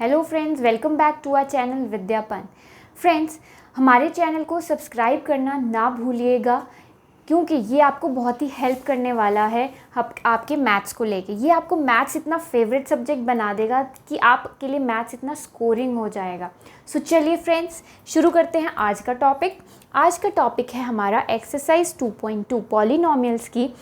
Hello friends, welcome back to our channel Vidyapan. Friends, हमारे channel को subscribe करना ना भूलिएगा क्योंकि ये आपको बहुत ही हेल्प करने वाला है आपके मैथ्स को लेके। ये आपको मैथ्स इतना फेवरेट सब्जेक्ट बना देगा कि आपके लिए मैथ्स इतना स्कोरिंग हो जाएगा। सो चलिए फ्रेंड्स, शुरू करते हैं आज का टॉपिक। आज का टॉपिक है हमारा एक्सरसाइज 2.2 पॉलिनोमियल्स की।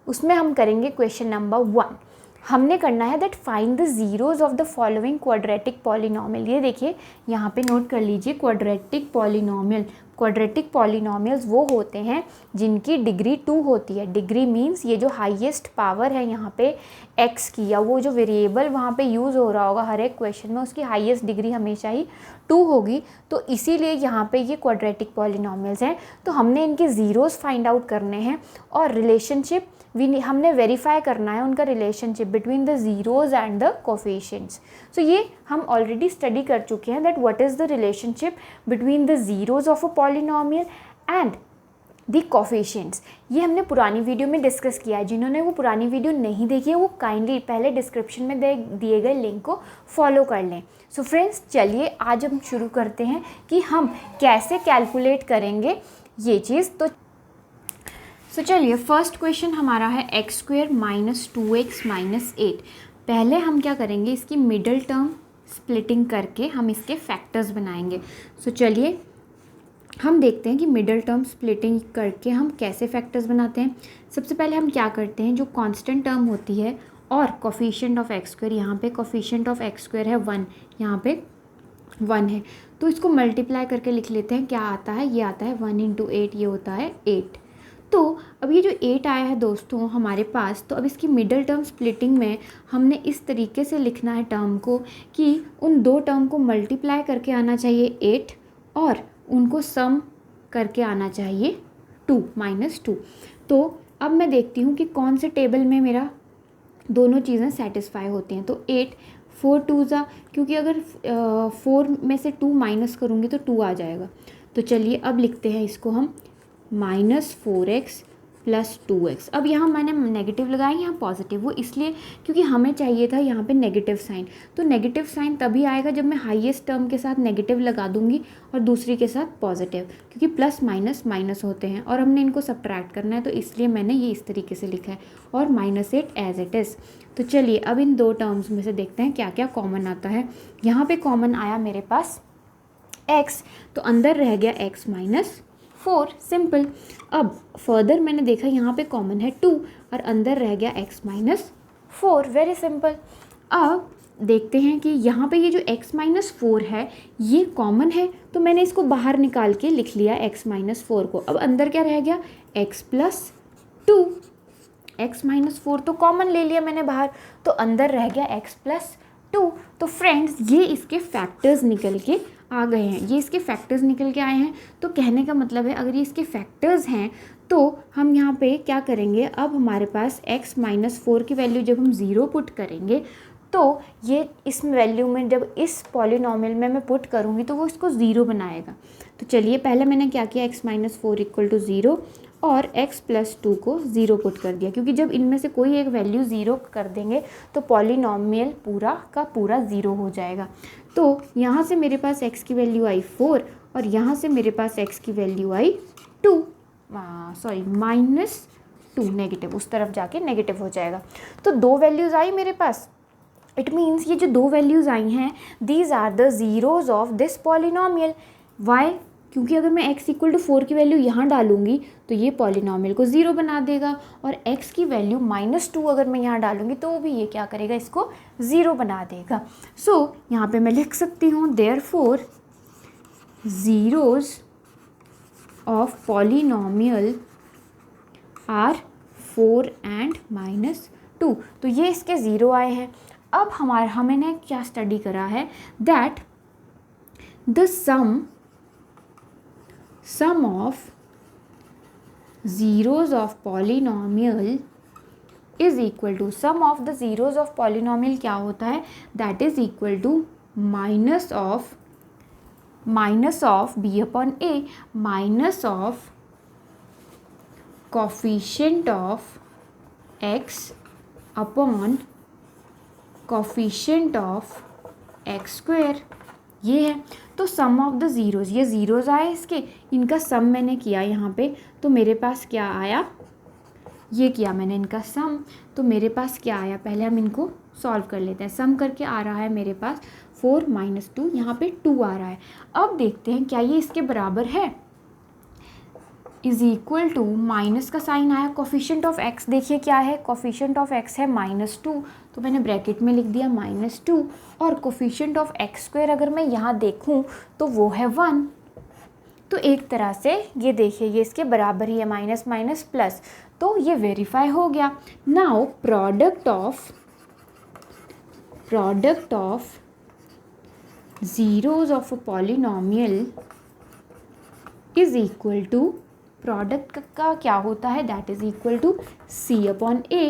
उसमें हम करेंगे क्वेश्चन नंबर 1। हमने करना है that find the zeros of the following quadratic polynomial. ये देखिए, यहाँ पे नोट कर लीजिए क्वाड्रेटिक पॉलिनोमियल। क्वाड्रेटिक पॉलिनोमियल्स वो होते हैं जिनकी डिग्री 2 होती है। डिग्री मीन्स ये जो हाईएस्ट पावर है यहाँ पे x की, या वो जो वेरिएबल वहाँ पे यूज़ हो रहा होगा हर एक क्वेश्चन में, उसकी हाईएस्ट डिग्री हमेशा ही 2 होगी। तो इसीलिए यहाँ पे ये क्वाड्रेटिक पॉलिनोमियल्स हैं। तो हमने इनके ज़ीरोज़ फाइंड आउट करने हैं और रिलेशनशिप हमने वेरीफाई करना है उनका relationship between the zeros and the coefficients. So ये हम ऑलरेडी स्टडी कर चुके हैं that what is the relationship between the zeros of a polynomial and the coefficients. ये हमने पुरानी वीडियो में डिस्कस किया है। जिन्होंने वो पुरानी वीडियो नहीं देखी है वो काइंडली पहले डिस्क्रिप्शन में दिए गए लिंक को फॉलो कर लें। सो फ्रेंड्स, चलिए आज हम शुरू करते हैं कि हम कैसे कैलकुलेट करेंगे ये चीज़। तो चलिए, फर्स्ट क्वेश्चन हमारा है x² - 2x - 8। पहले हम क्या करेंगे, इसकी मिडल टर्म स्प्लिटिंग करके हम इसके फैक्टर्स बनाएंगे। सो चलिए हम देखते हैं कि मिडल टर्म स्प्लिटिंग करके हम कैसे फैक्टर्स बनाते हैं। सबसे पहले हम क्या करते हैं, जो कांस्टेंट टर्म होती है और कोफिशिएंट ऑफ x², यहाँ पे कोफिशिएंट ऑफ x² है 1, यहाँ पे 1 है, तो इसको मल्टीप्लाई करके लिख लेते हैं। क्या आता है, ये आता है 1 × 8, ये होता है 8। तो अब ये जो 8 आया है दोस्तों हमारे पास, तो अब इसकी मिडल टर्म स्प्लिटिंग में हमने इस तरीके से लिखना है टर्म को कि उन दो टर्म को मल्टीप्लाई करके आना चाहिए 8 और उनको सम करके आना चाहिए 2 -2। तो अब मैं देखती हूँ कि कौन से टेबल में मेरा दोनों चीज़ें सेटिस्फाई होती हैं। तो 8 4 2 ज़ा, क्योंकि अगर 4 में से 2 माइनस करूँगी तो 2 आ जाएगा। तो चलिए अब लिखते हैं इसको हम -4x + 2x। अब यहाँ मैंने नेगेटिव लगाया, यहाँ पॉजिटिव, वो इसलिए क्योंकि हमें चाहिए था यहाँ पे नेगेटिव साइन। तो नेगेटिव साइन तभी आएगा जब मैं हाईएस्ट टर्म के साथ नेगेटिव लगा दूंगी और दूसरी के साथ पॉजिटिव, क्योंकि प्लस माइनस माइनस होते हैं और हमने इनको सब्ट्रैक्ट करना है, तो इसलिए मैंने ये इस तरीके से लिखा है और -8 एज इट इज़। तो चलिए अब इन दो टर्म्स में से देखते हैं क्या क्या कॉमन आता है। यहाँ पर कॉमन आया मेरे पास x, तो अंदर रह गया x - 4, सिंपल। अब फर्दर मैंने देखा यहाँ पे कॉमन है 2 और अंदर रह गया x - 4, वेरी सिंपल। अब देखते हैं कि यहाँ पे ये जो x - 4 है ये कॉमन है, तो मैंने इसको बाहर निकाल के लिख लिया x - 4 को। अब अंदर क्या रह गया, x + 2। x - 4 तो कॉमन ले लिया मैंने बाहर, तो अंदर रह गया x + 2। तो फ्रेंड्स, ये इसके फैक्टर्स निकल के आ गए हैं, ये इसके फैक्टर्स निकल के आए हैं। तो कहने का मतलब है अगर ये इसके फैक्टर्स हैं तो हम यहाँ पे क्या करेंगे, अब हमारे पास x - 4 की वैल्यू जब हम 0 पुट करेंगे तो ये इस वैल्यू में जब इस पॉलिनोमियल में मैं पुट करूँगी तो वो इसको 0 बनाएगा। तो चलिए पहले मैंने क्या किया, x - 4 = 0 और x + 2 को 0 पुट कर दिया, क्योंकि जब इनमें से कोई एक वैल्यू 0 कर देंगे तो पॉलिनोमियल पूरा का पूरा 0 हो जाएगा। तो यहाँ से मेरे पास x की वैल्यू आई 4 और यहाँ से मेरे पास x की वैल्यू आई 2, -2, नेगेटिव, उस तरफ जाके नेगेटिव हो जाएगा। तो दो वैल्यूज़ आई मेरे पास। इट मीन्स ये जो दो वैल्यूज़ आई हैं, these are the zeros of this polynomial. Why? क्योंकि अगर मैं x = 4 की वैल्यू यहाँ डालूंगी तो ये पॉलिनोमियल को 0 बना देगा, और x की वैल्यू -2 अगर मैं यहाँ डालूंगी तो भी ये क्या करेगा, इसको 0 बना देगा। सो यहाँ पे मैं लिख सकती हूँ therefore zeros of polynomial are 4 and -2। तो ये इसके 0 आए हैं। अब हमने क्या स्टडी करा है, that the sum of zeros of polynomial is equal to, sum of the zeros of polynomial क्या होता है, that is equal to minus of b upon a minus of coefficient of x upon coefficient of x square, ये है। तो सम of the zeros, ये zeros आए इसके, इनका सम मैंने किया यहाँ पे, तो मेरे पास क्या आया, ये किया मैंने इनका सम, तो मेरे पास क्या आया, पहले हम इनको सॉल्व कर लेते हैं। सम करके आ रहा है मेरे पास 4 - 2, यहाँ पे 2 आ रहा है। अब देखते हैं क्या ये इसके बराबर है, इज इक्वल टू, माइनस का साइन आया, कोफिशिएंट ऑफ एक्स देखिए क्या है, कोफिशिएंट ऑफ एक्स है -2, तो मैंने ब्रैकेट में लिख दिया -2, और कोफिशिएंट ऑफ एक्स स्क्वायर अगर मैं यहाँ देखूँ तो वो है 1। तो एक तरह से ये देखिए ये इसके बराबर ही है, माइनस माइनस प्लस, तो ये वेरीफाई हो गया। Now product of zeros of a polynomial is equal to, product का क्या होता है, that is equal to C/A।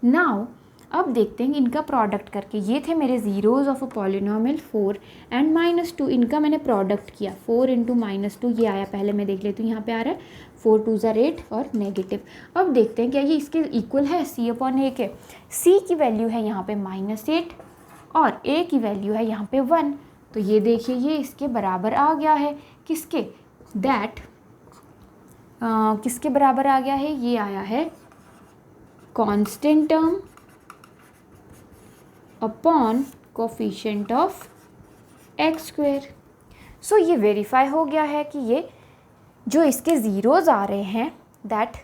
Now अब देखते हैं इनका प्रोडक्ट करके, ये थे मेरे zeros of a polynomial 4 and -2, इनका मैंने प्रोडक्ट किया, 4 × -2 ये आया, पहले मैं देख लेती हूँ, यहाँ पे आ रहा है 4 2 ज़ा 8 और नेगेटिव। अब देखते हैं क्या ये इसके इक्वल है C/A के। C की वैल्यू है यहाँ पे -8 और A की वैल्यू है यहाँ पे 1, तो ये देखिए ये इसके बराबर आ गया है, किसके, दैट किसके बराबर आ गया है, ये आया है constant term upon coefficient of x square. So ये वेरीफाई हो गया है कि ये जो इसके ज़ीरोज़ आ रहे हैं, दैट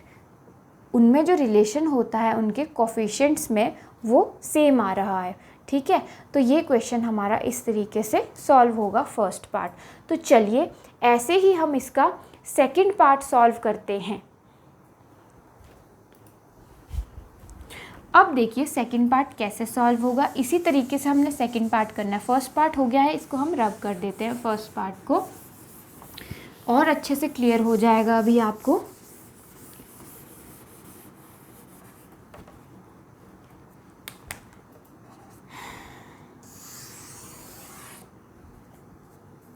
उनमें जो रिलेशन होता है उनके कोफिशिएंट्स में वो सेम आ रहा है। ठीक है, तो ये क्वेश्चन हमारा इस तरीके से सॉल्व होगा फर्स्ट पार्ट। तो चलिए ऐसे ही हम इसका सेकंड पार्ट सॉल्व करते हैं। अब देखिए सेकंड पार्ट कैसे सॉल्व होगा, इसी तरीके से हमने सेकंड पार्ट करना है। फर्स्ट पार्ट हो गया है, इसको हम रब कर देते हैं फर्स्ट पार्ट को, और अच्छे से क्लियर हो जाएगा अभी आपको।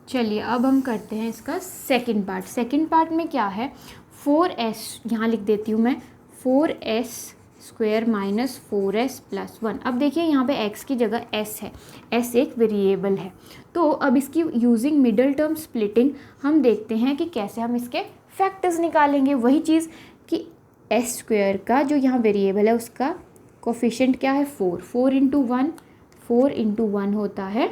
चलिए अब हम करते हैं इसका सेकंड पार्ट। सेकंड पार्ट में क्या है, 4s, यहाँ लिख देती हूँ मैं, 4s square minus 4s plus 1। अब देखिए यहाँ पे x की जगह s है, s एक वेरिएबल है, तो अब इसकी यूजिंग मिडल टर्म स्प्लिटिंग हम देखते हैं कि कैसे हम इसके फैक्टर्स निकालेंगे। वही चीज़ कि s स्क्वायर का जो यहाँ वेरिएबल है उसका कोफिशिएंट क्या है, 4, 4 × 1 होता है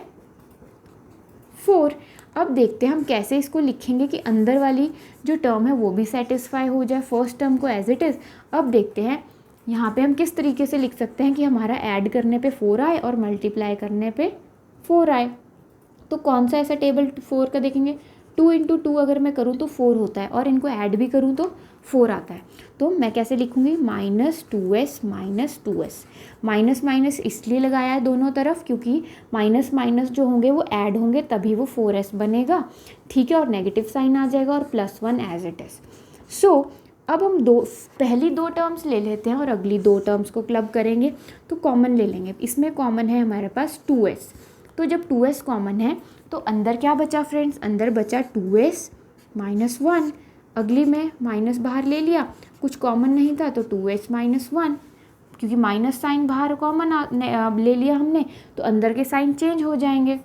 4। अब देखते हैं हम कैसे इसको लिखेंगे कि अंदर वाली जो टर्म है वो भी सेटिस्फाई हो जाए, फर्स्ट टर्म को एज इट इज़। अब देखते हैं यहाँ पे हम किस तरीके से लिख सकते हैं कि हमारा ऐड करने पे 4 आए और मल्टीप्लाई करने पे 4 आए। तो कौन सा ऐसा टेबल 4 का देखेंगे, 2 × 2 अगर मैं करूँ तो 4 होता है, और इनको ऐड भी करूँ तो 4 आता है। तो मैं कैसे लिखूँगी, -2s - 2s, माइनस माइनस इसलिए लगाया है दोनों तरफ क्योंकि माइनस माइनस जो होंगे वो ऐड होंगे तभी वो 4s बनेगा। ठीक है, और नेगेटिव साइन आ जाएगा, और +1 एज इट इज़। सो अब हम पहली दो टर्म्स ले लेते हैं और अगली दो टर्म्स को क्लब करेंगे, तो कॉमन ले लेंगे। इसमें कॉमन है हमारे पास 2s, तो जब 2s कॉमन है तो अंदर क्या बचा फ्रेंड्स, अंदर बचा 2s - 1। अगली में माइनस बाहर ले लिया, कुछ कॉमन नहीं था तो 2s - 1, क्योंकि माइनस साइन बाहर कॉमन ले लिया हमने तो अंदर के साइन चेंज हो जाएंगे।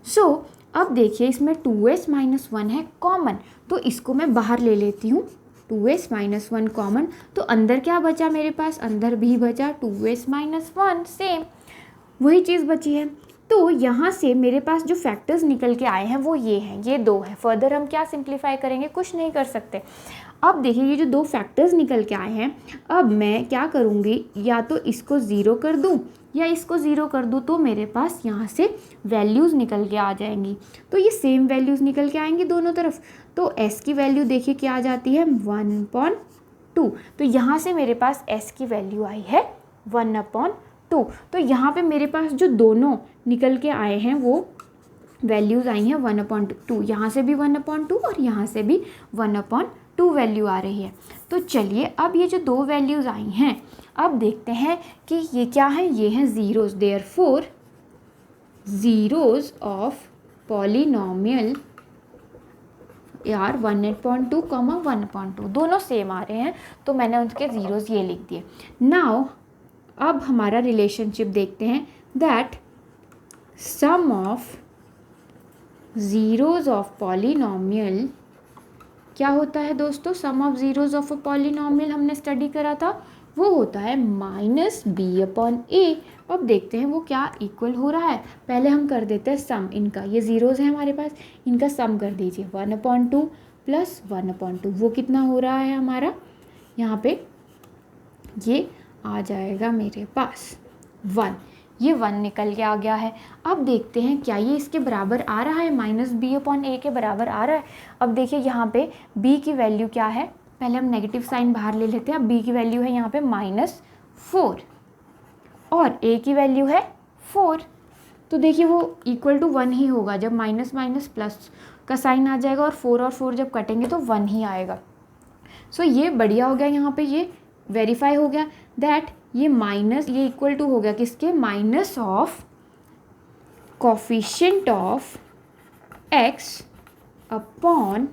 सो अब देखिए इसमें 2s - 1 है कॉमन, तो इसको मैं बाहर ले लेती हूँ, 2s - 1 कॉमन, तो अंदर क्या बचा मेरे पास, अंदर भी बचा 2s - 1, सेम वही चीज़ बची है। तो यहाँ से मेरे पास जो फैक्टर्स निकल के आए हैं वो ये हैं, ये 2 हैं। फर्दर हम क्या सिंप्लीफाई करेंगे, कुछ नहीं कर सकते। अब देखिए ये जो 2 फैक्टर्स निकल के आए हैं, अब मैं क्या करूँगी, या तो इसको 0 कर दूँ या इसको 0 कर दूँ, तो मेरे पास यहाँ से वैल्यूज़ निकल के आ जाएंगी। तो ये सेम वैल्यूज़ निकल के आएंगी दोनों तरफ। तो s की वैल्यू देखिए क्या आ जाती है, 1/2। तो यहाँ से मेरे पास s की वैल्यू आई है 1/2। तो यहाँ पे मेरे पास जो दोनों निकल के आए हैं वो वैल्यूज़ आई हैं 1/2, यहाँ से भी 1/2 और यहाँ से भी 1/2 वैल्यू आ रही है। तो चलिए अब ये जो 2 वैल्यूज़ आई हैं, अब देखते हैं कि ये क्या है, ये हैं zeros. Therefore zeros of polynomial यार 1/2, 1/2 दोनों सेम आ रहे हैं, तो मैंने उनके ज़ीरोज़ ये लिख दिए। नाउ अब हमारा रिलेशनशिप देखते हैं, that sum of zeros of polynomial क्या होता है दोस्तों? Sum of zeros of a polynomial हमने स्टडी करा था, वो होता है -b/a। अब देखते हैं वो क्या इक्वल हो रहा है। पहले हम कर देते हैं सम इनका, ये ज़ीरोज़ है हमारे पास, इनका सम कर दीजिए 1/2 प्लस 1/2। वो कितना हो रहा है हमारा? यहाँ पे ये आ जाएगा मेरे पास 1। ये 1 निकल के आ गया है। अब देखते हैं क्या ये इसके बराबर आ रहा है, -b/a के बराबर आ रहा है। अब देखिए यहाँ पे b की वैल्यू क्या है, पहले हम नेगेटिव साइन बाहर ले लेते हैं। अब b की वैल्यू है यहाँ पे -4 और a की वैल्यू है 4। तो देखिए वो इक्वल टू 1 ही होगा, जब माइनस माइनस प्लस का साइन आ जाएगा और 4 और 4 जब कटेंगे तो 1 ही आएगा। सो ये बढ़िया हो गया, यहाँ पे ये वेरीफाई हो गया दैट ये माइनस, ये इक्वल टू हो गया किसके? Minus of coefficient of x upon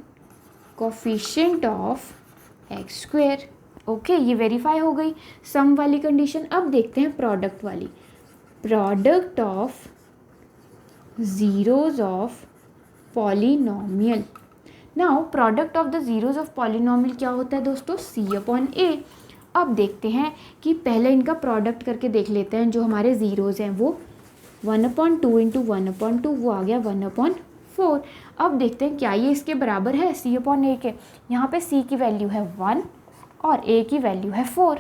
coefficient of x square. Okay, ये वेरीफाई हो गई सम वाली कंडीशन। अब देखते हैं प्रोडक्ट वाली, product of zeros of polynomial. Now product of the zeros of polynomial क्या होता है दोस्तों? c/a। अब देखते हैं कि पहले इनका प्रोडक्ट करके देख लेते हैं। जो हमारे ज़ीरोज़ हैं वो 1/2 इंटू 1/2 वो आ गया 1/4। अब देखते हैं क्या ये इसके बराबर है c/a के। यहाँ पे c की वैल्यू है 1 और a की वैल्यू है 4,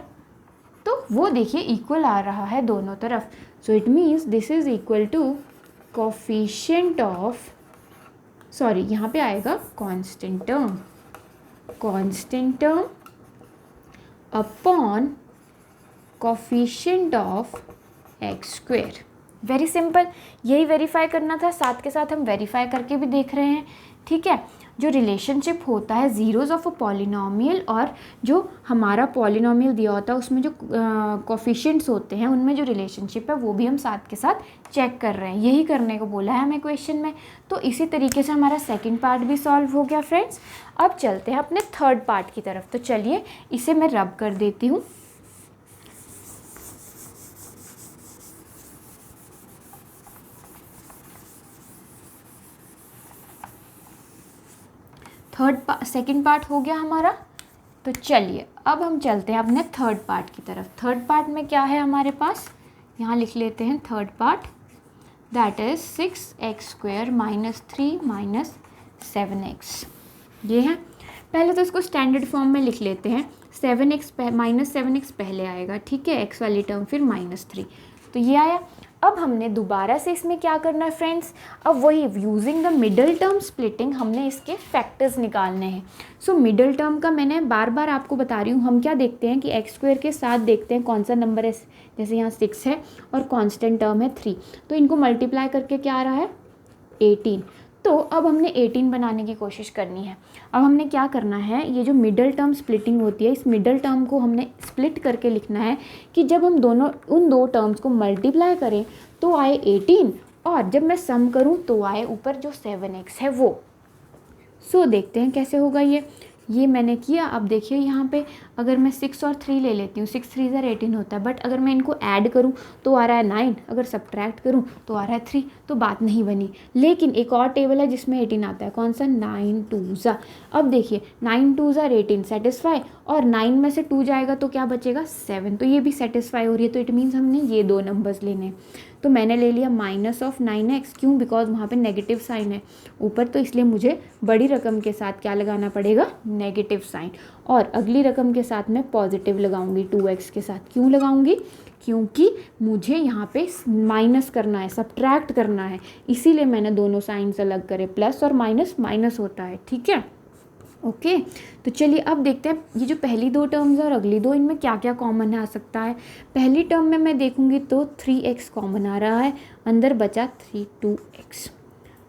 तो वो देखिए इक्वल आ रहा है दोनों तरफ। So it means this is equal to coefficient of, sorry यहाँ पे आएगा constant term upon coefficient of x square. Very simple, यही वेरीफाई करना था, साथ के साथ हम वेरीफाई करके भी देख रहे हैं। ठीक है, जो रिलेशनशिप होता है ज़ीरोज़ ऑफ अ पॉलिनॉमियल और जो हमारा पॉलिनॉमियल दिया होता है उसमें जो कोफिशिएंट्स होते हैं उनमें जो रिलेशनशिप है वो भी हम साथ के साथ चेक कर रहे हैं। यही करने को बोला है हमें क्वेश्चन में। तो इसी तरीके से हमारा सेकंड पार्ट भी सॉल्व हो गया फ्रेंड्स। अब चलते हैं अपने थर्ड पार्ट की तरफ। तो चलिए इसे मैं रब कर देती हूँ। सेकंड पार्ट हो गया हमारा। तो चलिए अब हम चलते हैं अपने थर्ड पार्ट की तरफ। थर्ड पार्ट में क्या है हमारे पास, यहाँ लिख लेते हैं third part, that is 6x² - 3 - 7x। ये है, पहले तो इसको स्टैंडर्ड फॉर्म में लिख लेते हैं। 7x -7x पहले आएगा, ठीक है, x वाली टर्म फिर -3, तो ये आया। अब हमने दोबारा से इसमें क्या करना है फ्रेंड्स, अब वही using the middle term splitting हमने इसके फैक्टर्स निकालने हैं। सो मिडल टर्म का मैंने बार बार आपको बता रही हूँ, हम क्या देखते हैं कि x² के साथ देखते हैं कौन सा नंबर है, जैसे यहाँ 6 है और कांस्टेंट टर्म है 3, तो इनको मल्टीप्लाई करके क्या आ रहा है 18। तो अब हमने 18 बनाने की कोशिश करनी है। अब हमने क्या करना है, ये जो मिडल टर्म स्प्लिटिंग होती है, इस मिडल टर्म को हमने स्प्लिट करके लिखना है कि जब हम उन दो टर्म्स को मल्टीप्लाई करें तो आए 18 और जब मैं सम करूं तो आए ऊपर जो 7x है वो। सो देखते हैं कैसे होगा ये मैंने किया। अब देखिए यहाँ पे अगर मैं 6 और 3 ले लेती हूँ, 6 3 18 होता है, बट अगर मैं इनको ऐड करूँ तो आ रहा है 9, अगर सब्ट्रैक्ट करूँ तो आ रहा है 3, तो बात नहीं बनी। लेकिन एक और टेबल है जिसमें 18 आता है, कौन सा, 9 2 अब देखिए 9 2 18 सेटिस्फाई, और 9 में से 2 जाएगा तो क्या बचेगा 7, तो ये भी सेटिस्फाई हो रही है। तो इट मीन्स हमने ये दो नंबर्स लेने हैं। तो मैंने ले लिया -9x, क्यों, बिकॉज वहाँ पे नेगेटिव साइन है ऊपर, तो इसलिए मुझे बड़ी रकम के साथ क्या लगाना पड़ेगा, नेगेटिव साइन, और अगली रकम के साथ मैं पॉजिटिव लगाऊंगी 2x के साथ। क्यों लगाऊंगी, क्योंकि मुझे यहाँ पे माइनस करना है, सब्ट्रैक्ट करना है, इसीलिए मैंने दोनों साइंस अलग करे। प्लस और माइनस माइनस होता है, ठीक है, ओके। तो चलिए अब देखते हैं ये जो पहली दो टर्म्स है और अगली दो, इनमें क्या क्या कॉमन आ सकता है। पहली टर्म में मैं देखूंगी तो 3x कॉमन आ रहा है, अंदर बचा 2x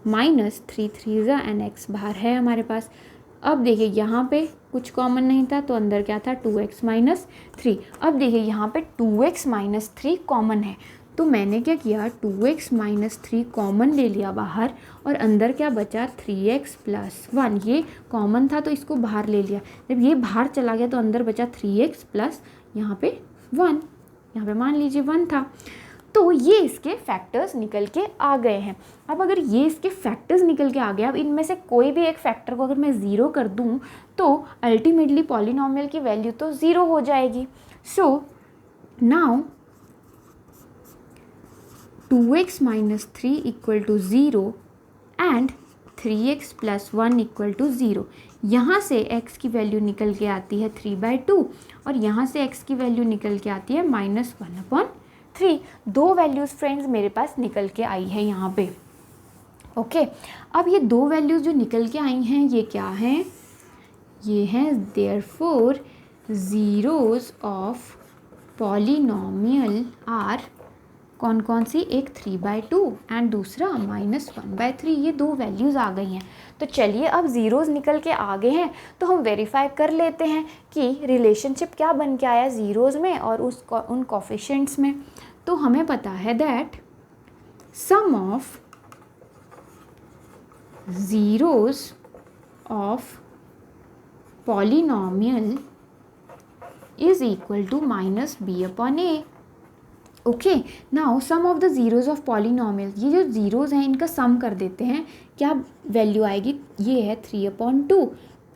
-3 3 एंड x बाहर है हमारे पास। अब देखिए यहाँ पे कुछ कॉमन नहीं था तो अंदर क्या था 2x -3। अब देखिए यहाँ पे 2x -3 कॉमन है, तो मैंने क्या किया 2x -3 कॉमन ले लिया बाहर, और अंदर क्या बचा 3x + 1, ये कॉमन था तो इसको बाहर ले लिया। जब ये बाहर चला गया तो अंदर बचा 3x + यहाँ पे 1, यहाँ पे मान लीजिए 1 था। तो ये इसके फैक्टर्स निकल के आ गए हैं। अब अगर ये इसके फैक्टर्स निकल के आ गए, अब इनमें से कोई भी एक फैक्टर को अगर मैं ज़ीरो कर दूं तो अल्टीमेटली पॉलिनॉमियल की वैल्यू तो ज़ीरो हो जाएगी। So now 2x minus 3 equal to 0 and 3x plus 1 equal to 0। यहाँ से x की वैल्यू निकल के आती है 3/2 और यहाँ से x की वैल्यू निकल के आती है -1/3। दो वैल्यूज़ फ्रेंड्स मेरे पास निकल के आई है यहाँ पे। ओके, अब ये दो वैल्यूज़ जो निकल के आई हैं ये क्या हैं? ये हैं therefore zeros of polynomial are कौन कौन सी? एक 3/2 एंड दूसरा -1/3। ये दो वैल्यूज़ आ गई हैं। तो चलिए अब ज़ीरोज़ निकल के आ गए हैं तो हम वेरीफाई कर लेते हैं कि रिलेशनशिप क्या बन के आया ज़ीरोज़ में और उन कोफिशिएंट्स में। तो हमें पता है that sum of zeros of polynomial is equal to -b/a। Okay, now sum of the zeros of polynomial, ये जो ज़ीरोज़ हैं इनका सम कर देते हैं। क्या वैल्यू आएगी? ये है 3/2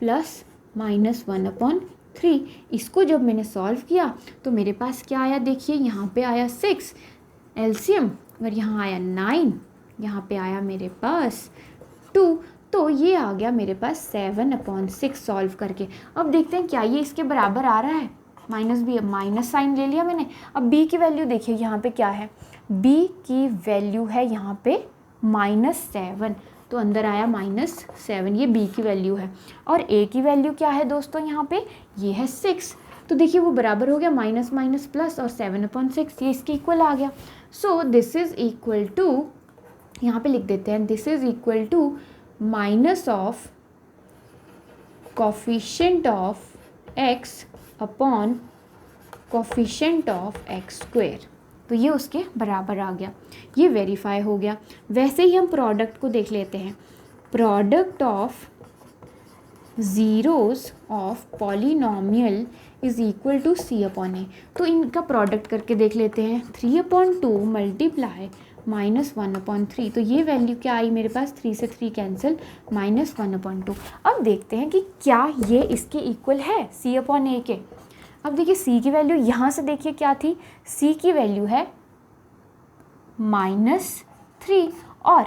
प्लस -1/3। इसको जब मैंने सॉल्व किया तो मेरे पास क्या आया? देखिए यहाँ पे आया 6 एलसीएम और यहाँ आया 9, यहाँ पे आया मेरे पास 2, तो ये आ गया मेरे पास 7/6 सॉल्व करके। अब देखते हैं क्या ये इसके बराबर आ रहा है? -b, माइनस साइन ले लिया मैंने। अब b की वैल्यू देखिए यहाँ पे क्या है? b की वैल्यू है यहाँ पे -7, तो अंदर आया -7, ये b की वैल्यू है। और a की वैल्यू क्या है दोस्तों? यहाँ पे ये है 6, तो देखिए वो बराबर हो गया माइनस माइनस प्लस और 7/6, ये इसके इक्वल आ गया। So this is equal to, यहाँ पे लिख देते हैं, this is equal to minus of coefficient of x upon coefficient of x square. तो ये उसके बराबर आ गया, ये वेरीफाई हो गया। वैसे ही हम प्रोडक्ट को देख लेते हैं। Product of zeros of polynomial is equal to c/a। तो इनका प्रोडक्ट करके देख लेते हैं। 3/2 मल्टीप्लाई -1/3, तो ये वैल्यू क्या आई मेरे पास? 3 से 3 कैंसिल, -1/2। अब देखते हैं कि क्या ये इसके इक्वल है c/a के। अब देखिए c की वैल्यू यहाँ से देखिए क्या थी? c की वैल्यू है -3 और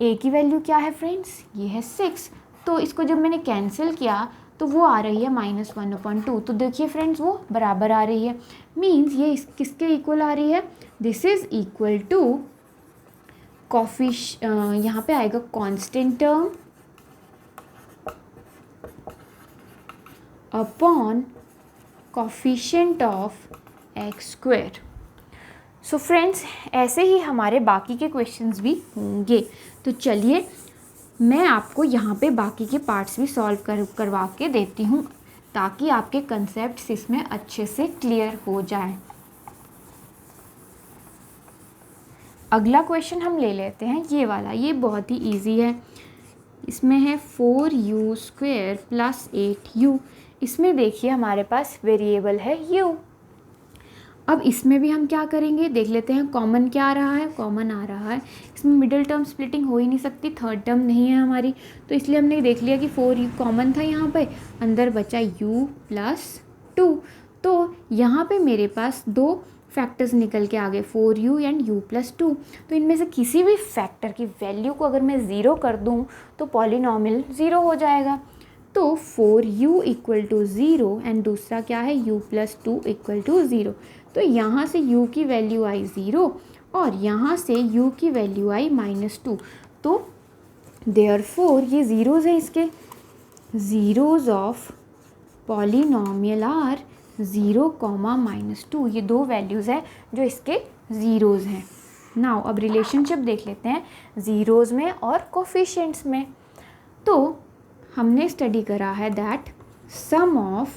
a की वैल्यू क्या है फ्रेंड्स? ये है 6। तो इसको जब मैंने कैंसिल किया तो वो आ रही है -1/2। तो देखिए फ्रेंड्स वो बराबर आ रही है, मीन्स ये किसके इक्वल आ रही है? दिस इज़ इक्वल टू यहाँ पे आएगा constant term upon coefficient of x square. So friends ऐसे ही हमारे बाकी के क्वेश्चंस भी होंगे। तो चलिए मैं आपको यहाँ पे बाकी के पार्ट्स भी सॉल्व करवा के देती हूँ ताकि आपके कंसेप्ट्स इसमें अच्छे से क्लियर हो जाए। अगला क्वेश्चन हम ले लेते हैं ये वाला, ये बहुत ही इजी है। इसमें है 4u² प्लस 8u। इसमें देखिए हमारे पास वेरिएबल है u। अब इसमें भी हम क्या करेंगे देख लेते हैं। कॉमन क्या आ रहा है? कॉमन आ रहा है। इसमें मिडिल टर्म स्प्लिटिंग हो ही नहीं सकती, थर्ड टर्म नहीं है हमारी, तो इसलिए हमने देख लिया कि 4u कॉमन था यहाँ पे, अंदर बचा u प्लस 2। तो यहाँ पे मेरे पास दो फैक्टर्स निकल के आ गए, 4u एंड u प्लस 2। तो इनमें से किसी भी फैक्टर की वैल्यू को अगर मैं ज़ीरो कर दूँ तो पॉलिनॉमियल ज़ीरो हो जाएगा। तो 4u इक्वल टू 0 एंड दूसरा क्या है? u plus 2 equal to 0। तो यहाँ से u की वैल्यू आई 0 और यहाँ से u की वैल्यू आई -2। तो देयरफॉर ये ज़ीरोज़ है इसके। ज़ीरोज़ ऑफ पॉलिनॉमियल आर 0, -2, ये दो वैल्यूज़ हैं जो इसके ज़ीरोज़ हैं। नाउ अब रिलेशनशिप देख लेते हैं ज़ीरोज़ में और कोफिशिएंट्स में। तो हमने स्टडी करा है दैट सम ऑफ,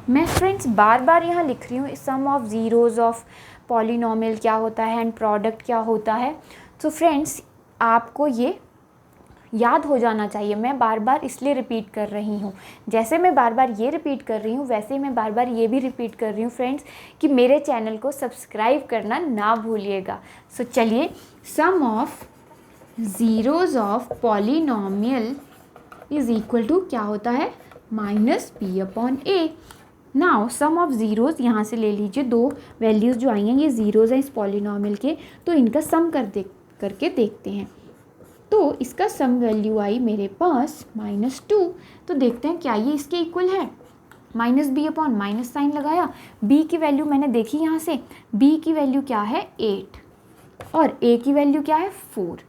मैं फ्रेंड्स बार बार यहाँ लिख रही हूँ, सम ऑफ ज़ीरोज़ ऑफ पॉलिनॉमियल क्या होता है एंड प्रोडक्ट क्या होता है। तो फ्रेंड्स आपको ये याद हो जाना चाहिए। मैं बार बार इसलिए रिपीट कर रही हूँ, जैसे मैं बार बार ये रिपीट कर रही हूँ वैसे ही मैं बार बार ये भी रिपीट कर रही हूँ फ्रेंड्स कि मेरे चैनल को सब्सक्राइब करना ना भूलिएगा। सो चलिए, sum of zeros of polynomial is equal to क्या होता है, minus b upon a. Now sum of zeros यहाँ से ले लीजिए, दो वैल्यूज़ जो आई हैं ये ज़ीरोज़ हैं इस पॉलीनॉमियल के, तो इनका सम करके देखते हैं। तो इसका सम वैल्यू आई मेरे पास -2। तो देखते हैं क्या ये इसके इक्वल है। Minus b upon minus sign लगाया, b की वैल्यू मैंने देखी यहाँ से, b की वैल्यू क्या है 8 और a की वैल्यू क्या है 4।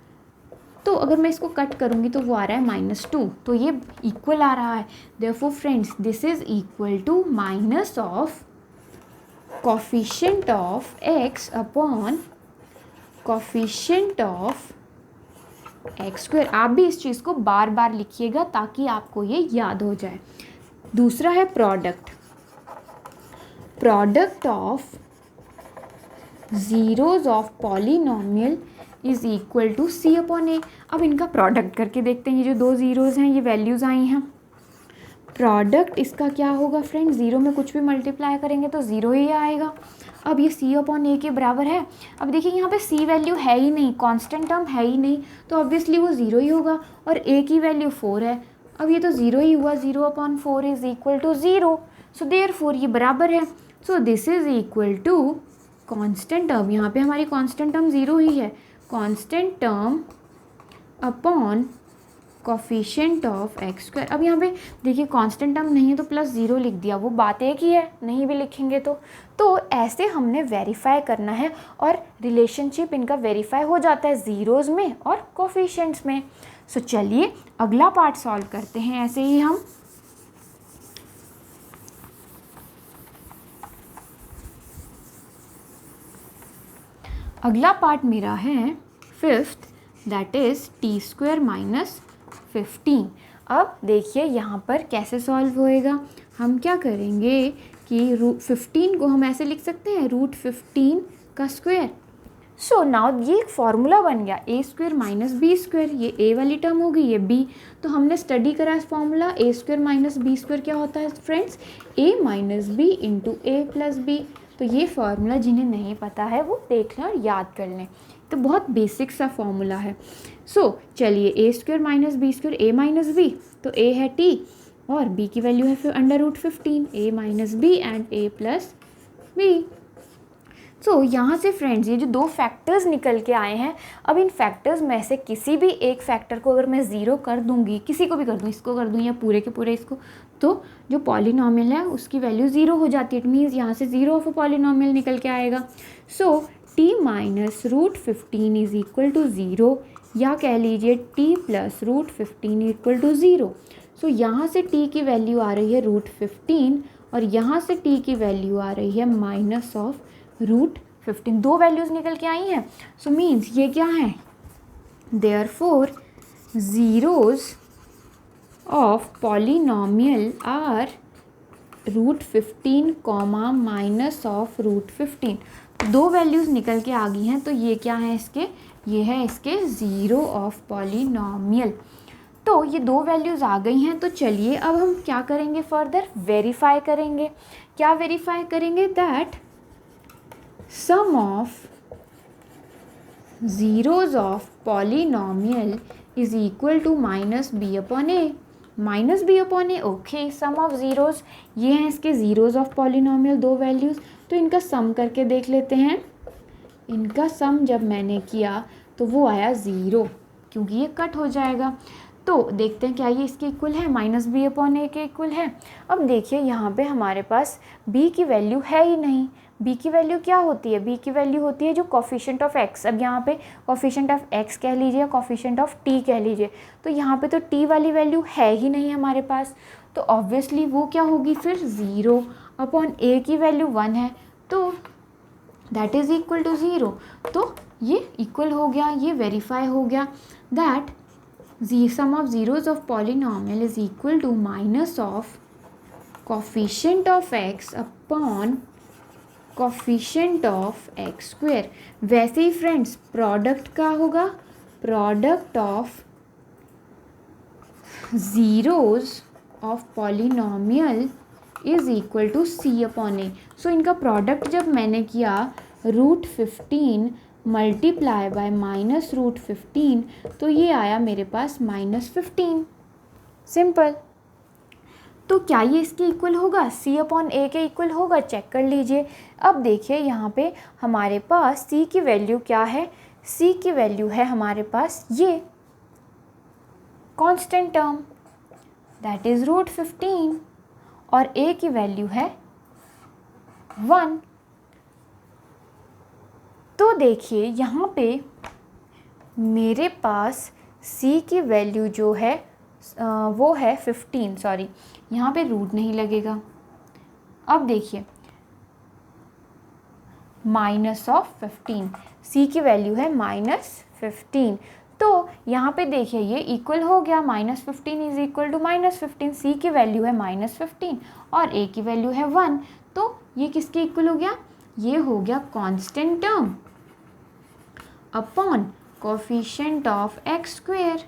तो अगर मैं इसको कट करूँगी तो वो आ रहा है -2, तो ये इक्वल आ रहा है। Therefore friends this is equal to minus of coefficient of x upon coefficient of x square. आप भी इस चीज़ को बार बार लिखिएगा ताकि आपको ये याद हो जाए। दूसरा है product of zeros of polynomial is equal to c upon a. अब इनका प्रोडक्ट करके देखते हैं, ये जो दो ज़ीरोज़ हैं ये वैल्यूज़ आई हैं, प्रोडक्ट इसका क्या होगा फ्रेंड्स, ज़ीरो में कुछ भी मल्टीप्लाई करेंगे तो ज़ीरो ही आएगा। अब ये सी अपॉन ए के बराबर है। अब देखिए यहाँ पे सी वैल्यू है ही नहीं, कांस्टेंट टर्म है ही नहीं, तो ऑब्वियसली वो ज़ीरो ही होगा, और ए की वैल्यू 4 है। अब ये तो ज़ीरो ही हुआ, 0 upon 4 is equal to 0, so therefore ये बराबर है। So this is equal to constant term, यहाँ पे हमारी कांस्टेंट टर्म 0 ही है, constant term upon coefficient of x square. अब यहाँ पे देखिए कांस्टेंट टर्म नहीं है तो +0 लिख दिया, वो बात एक ही है, नहीं भी लिखेंगे तो ऐसे हमने वेरीफाई करना है, और रिलेशनशिप इनका वेरीफाई हो जाता है ज़ीरोज़ में और कोफिशिएंट्स में। सो चलिए अगला पार्ट सॉल्व करते हैं ऐसे ही हम। अगला पार्ट मेरा है 5th, दैट इज़ t² - 15। अब देखिए यहाँ पर कैसे सॉल्व होएगा। हम क्या करेंगे कि √15 को हम ऐसे लिख सकते हैं √15 का स्क्वायर। सो नाउ ये एक फॉर्मूला बन गया, a² - b², ये a वाली टर्म होगी, ये b। तो हमने स्टडी करा इस फॉर्मूला, a² - b² क्या होता है friends, a - b into a plus b। तो ये फार्मूला जिन्हें नहीं पता है वो देख लें और याद कर लें, तो बहुत बेसिक सा फॉर्मूला है। सो चलिए a² - b², a - b, तो a है t और b की वैल्यू है फिर √15, a - b and a plus b। सो यहाँ से फ्रेंड्स ये जो दो फैक्टर्स निकल के आए हैं, अब इन फैक्टर्स में से किसी भी एक फैक्टर को अगर मैं ज़ीरो कर दूँगी, किसी को भी कर दूँ, इसको कर दूँ या पूरे के पूरे इसको, तो जो पॉलीनॉमियल है उसकी वैल्यू ज़ीरो हो जाती है। इट मीन्स यहाँ से ज़ीरो ऑफ अ पॉलीनॉमियल निकल के आएगा। सो t - √15 इज़ इक्वल टू 0, या कह लीजिए t + √15 इक्वल टू 0। सो यहाँ से t की वैल्यू आ रही है √15 और यहाँ से t की वैल्यू आ रही है -√15। दो वैल्यूज़ निकल के आई हैं, सो मीन्स ये क्या है, therefore zeros of polynomial are √15, -√15। दो वैल्यूज़ निकल के आ गई हैं, तो ये क्या है इसके, ये है इसके ज़ीरो ऑफ पॉलीनॉमियल। तो ये दो वैल्यूज़ आ गई हैं, तो चलिए अब हम क्या करेंगे, फर्दर वेरीफाई करेंगे। क्या वेरीफाई करेंगे, that sum of zeros of polynomial is equal to -b upon a, -b upon a। Okay, sum of zeros, ये हैं इसके ज़ीरोज़ ऑफ पॉलीनॉमियल दो वैल्यूज़, तो इनका सम करके देख लेते हैं। इनका सम जब मैंने किया तो वो आया 0, क्योंकि ये कट हो जाएगा। तो देखते हैं क्या ये इसके इक्वल है, -b अपॉन a के इक्वल है। अब देखिए यहाँ पे हमारे पास b की वैल्यू है ही नहीं। b की वैल्यू क्या होती है, b की वैल्यू होती है जो कोफिशिएंट ऑफ x। अब यहाँ पे कोफिशिएंट ऑफ x कह लीजिए या कोफिशिएंट ऑफ t कह लीजिए, तो यहाँ पे तो t वाली वैल्यू है ही नहीं हमारे पास, तो ऑब्वियसली वो क्या होगी फिर 0 अपॉन a की वैल्यू 1 है, तो दैट इज़ इक्वल टू 0। तो ये इक्वल हो गया, ये वेरीफाई हो गया that sum of zeros of polynomial is equal to minus of coefficient of x upon coefficient of x square. वैसे ही फ्रेंड्स प्रोडक्ट का होगा, product of zeros of polynomial is equal to c upon a. So इनका product जब मैंने किया √15 multiply by -√15, तो ये आया मेरे पास -15। सिंपल। तो क्या ये इसके इक्वल होगा? सी अपॉन ए के इक्वल होगा? चेक कर लीजिए। अब देखिए यहाँ पे हमारे पास सी की वैल्यू क्या है? सी की वैल्यू है हमारे पास ये कांस्टेंट टर्म, दैट इज़ √15, और a की वैल्यू है 1। तो देखिए यहाँ पे मेरे पास c की वैल्यू जो है वो है 15, सॉरी यहाँ पे रूट नहीं लगेगा। अब देखिए -15, c की वैल्यू है -15, तो यहाँ पे देखिए ये इक्वल हो गया, -15 इज इक्वल टू -15, सी की वैल्यू है -15 और ए की वैल्यू है 1, तो ये किसके इक्वल हो गया? ये हो गया constant term upon coefficient of x square.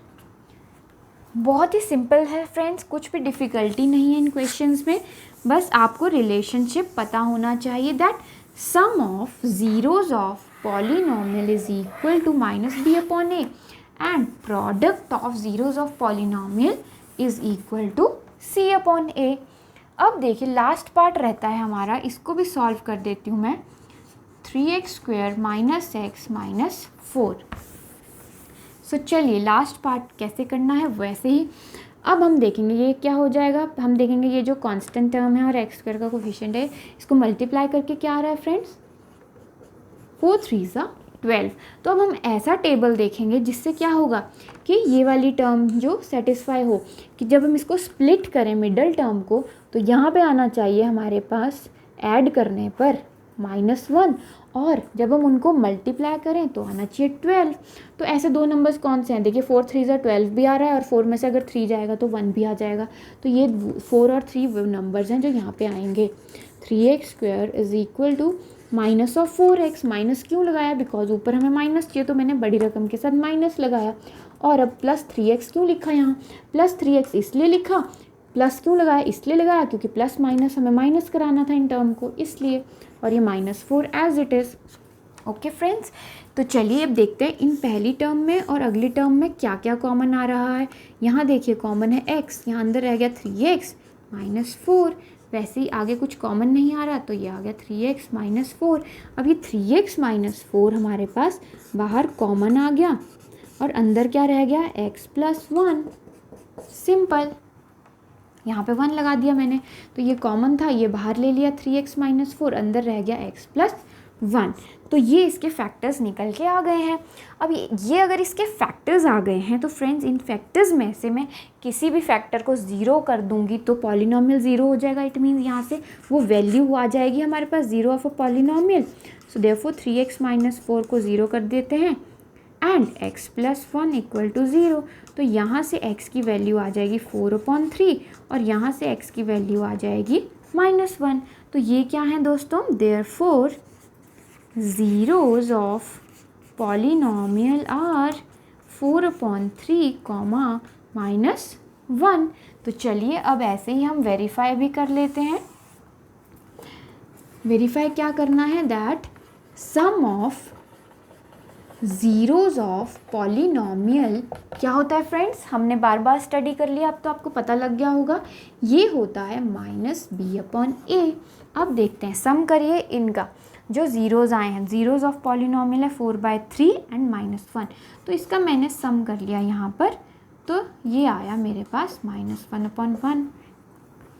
बहुत ही सिंपल है फ्रेंड्स, कुछ भी डिफ़िकल्टी नहीं है इन क्वेश्चंस में, बस आपको रिलेशनशिप पता होना चाहिए that sum of zeros of polynomial is equal to -b upon a and product of zeros of polynomial is equal to c upon a। अब देखिए लास्ट पार्ट रहता है हमारा, इसको भी सॉल्व कर देती हूँ मैं। 3x² - x - 4। सो चलिए लास्ट पार्ट कैसे करना है वैसे ही अब हम देखेंगे ये क्या हो जाएगा। हम देखेंगे ये जो कांस्टेंट टर्म है और x² का कोफिशिएंट है, इसको मल्टीप्लाई करके क्या आ रहा है फ्रेंड्स? 4 3 12। तो अब हम ऐसा टेबल देखेंगे जिससे क्या होगा कि ये वाली टर्म जो सेटिस्फाई हो, कि जब हम इसको स्प्लिट करें मिडल टर्म को, तो यहाँ पे आना चाहिए हमारे पास ऐड करने पर -1, और जब हम उनको मल्टीप्लाई करें तो आना चाहिए 12। तो ऐसे दो नंबर्स कौन से हैं? देखिए 4 3 12 भी आ रहा है और 4 में से अगर 3 जाएगा तो 1 भी आ जाएगा। तो ये 4 और 3 वो नंबर्स हैं जो यहाँ पे आएंगे। 3x² is equal to -4x। Minus क्यों लगाया? बिकॉज ऊपर हमें माइनस चाहिए, तो मैंने बड़ी रकम के साथ माइनस लगाया। और अब +3x क्यों लिखा यहाँ? +3x इसलिए लिखा, प्लस क्यों लगाया? इसलिए लगाया क्योंकि प्लस माइनस हमें माइनस कराना था इन टर्म को, इसलिए। और ये -4 as it is. Okay friends, तो चलिए अब देखते हैं इन पहली टर्म में और अगली टर्म में क्या क्या कॉमन आ रहा है। यहाँ देखिए कॉमन है x, यहाँ अंदर रह गया 3x -4। वैसे ही आगे कुछ कॉमन नहीं आ रहा, तो ये आ गया 3x -4। अब ये 3x -4 हमारे पास बाहर कॉमन आ गया और अंदर क्या रह गया? x + 1। सिंपल। यहाँ पे 1 लगा दिया मैंने, तो ये कॉमन था, ये बाहर ले लिया 3x -4, अंदर रह गया x + 1। तो ये इसके फैक्टर्स निकल के आ गए हैं। अब ये अगर इसके फैक्टर्स आ गए हैं तो फ्रेंड्स इन फैक्टर्स में से मैं किसी भी फैक्टर को ज़ीरो कर दूंगी तो पॉलिनॉमियल ज़ीरो हो जाएगा। इट मीन्स यहाँ से वो वैल्यू आ जाएगी हमारे पास zero of a polynomial. So therefore 3x -4 को ज़ीरो कर देते हैं एंड x + 1 = 0। तो यहाँ से x की वैल्यू आ जाएगी 4/3 और यहाँ से x की वैल्यू आ जाएगी -1। तो ये क्या है दोस्तों? Therefore zeros of polynomial are 4/3, -1। तो चलिए अब ऐसे ही हम वेरीफाई भी कर लेते हैं। वेरीफाई क्या करना है? That sum of zeros of polynomial क्या होता है फ्रेंड्स? हमने बार बार स्टडी कर लिया, अब तो आपको पता लग गया होगा। ये होता है -b/a। अब देखते हैं, सम करिए इनका। जो ज़ीरोज़ आए हैं, ज़ीरोज़ ऑफ पॉलिनॉमियल है 4/3 एंड -1, तो इसका मैंने सम कर लिया यहाँ पर, तो ये आया मेरे पास -1/1।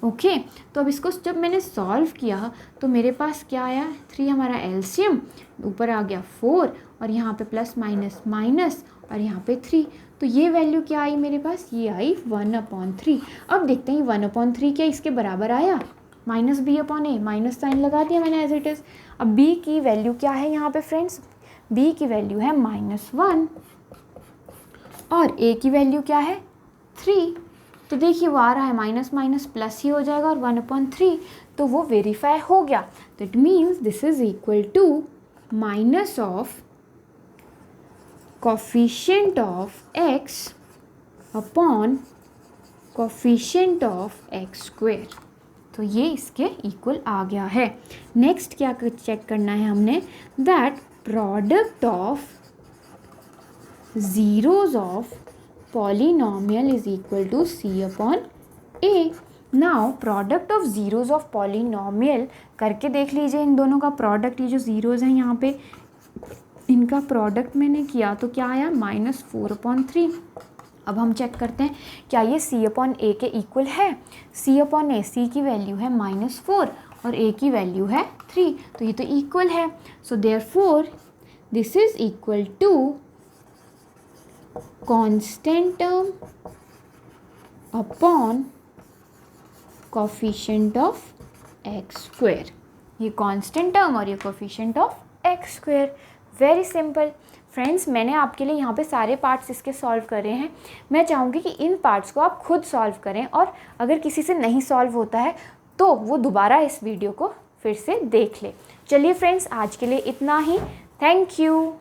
ओके, तो अब इसको जब मैंने सॉल्व किया तो मेरे पास क्या आया? 3 हमारा एलसीएम, ऊपर आ गया 4 और यहाँ पे प्लस माइनस माइनस और यहाँ पे 3। तो ये वैल्यू क्या आई मेरे पास? ये आई 1/3। अब देखते हैं 1/3 क्या इसके बराबर आया? -b/a, माइनस साइन लगा दिया मैंने एज इट इज़। अब b की वैल्यू क्या है यहाँ पे फ्रेंड्स? b की वैल्यू है -1 और a की वैल्यू क्या है? 3। तो देखिए वो आ रहा है माइनस माइनस प्लस ही हो जाएगा और 1/3, तो वो वेरीफाई हो गया। तो it means this is equal to minus of coefficient of x upon coefficient of x square. तो ये इसके इक्वल आ गया है। नेक्स्ट क्या चेक करना है हमने, that product of zeros of polynomial is equal to c upon a. Now product of zeros of polynomial करके देख लीजिए, इन दोनों का प्रोडक्ट, ये जो ज़ीरोज़ हैं यहाँ पे, इनका प्रोडक्ट मैंने किया तो क्या आया, -4/3। अब हम चेक करते हैं क्या ये c अपॉन ए के इक्वल है। c अपॉन ए, c की वैल्यू है -4 और a की वैल्यू है 3, तो ये तो इक्वल है। So therefore this is equal to constant term upon coefficient of x square. ये कांस्टेंट टर्म और ये coefficient of x square. Very simple friends, मैंने आपके लिए यहाँ पे सारे पार्ट्स इसके सॉल्व करे हैं। मैं चाहूँगी कि इन पार्ट्स को आप खुद सॉल्व करें, और अगर किसी से नहीं सॉल्व होता है तो वो दोबारा इस वीडियो को फिर से देख ले। चलिए फ्रेंड्स, आज के लिए इतना ही। Thank you.